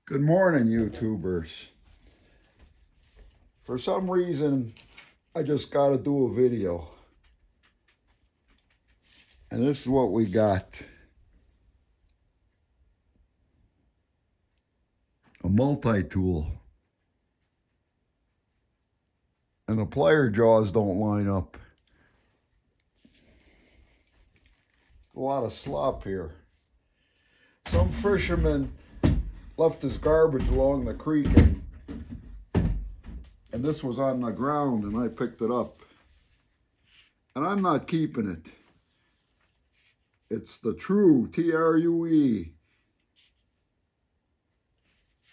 Good morning, YouTubers. For some reason, I just got to do a video. And this is what we got. A multi-tool. And the plier jaws don't line up. A lot of slop here. Some fisherman left his garbage along the creek and this was on the ground and I picked it up. And I'm not keeping it. It's the true TRUE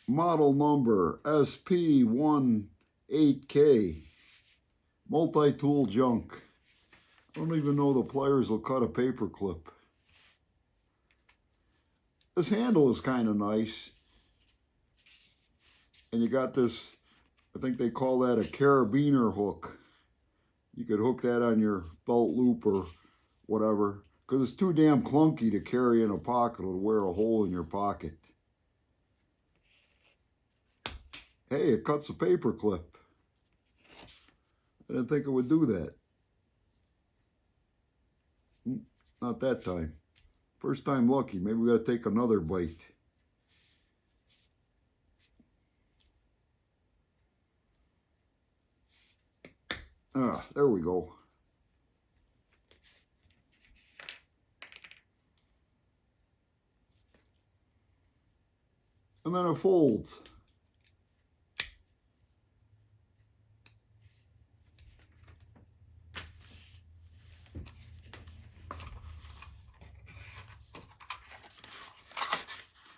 model number SP18k multi-tool junk. I don't even know the pliers will cut a paper clip. This handle is kind of nice. And you got this, I think they call that a carabiner hook. You could hook that on your belt loop or whatever, because it's too damn clunky to carry in a pocket. It'll wear a hole in your pocket. Hey, it cuts a paper clip. I didn't think it would do that. Not that time. First time lucky. Maybe we got to take another bite. Ah, there we go. And then it folds.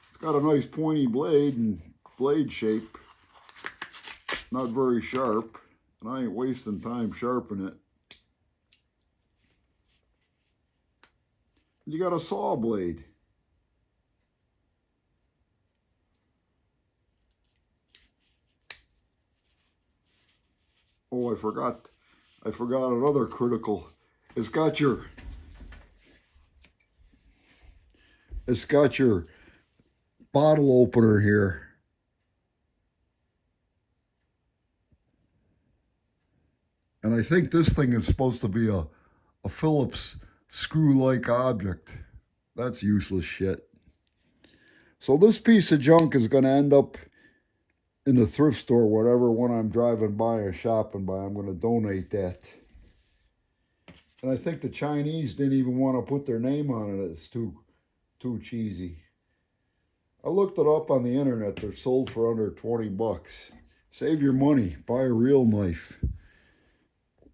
It's got a nice pointy blade and blade shape. Not very sharp. And I ain't wasting time sharpening it. You got a saw blade. Oh, I forgot another critical. It's got your bottle opener here. And I think this thing is supposed to be a Phillips screw-like object. That's useless shit. So this piece of junk is going to end up in the thrift store, whatever one I'm driving by or shopping by. I'm going to donate that. And I think the Chinese didn't even want to put their name on it. It's too cheesy. I looked it up on the internet. They're sold for under 20 bucks. Save your money. Buy a real knife.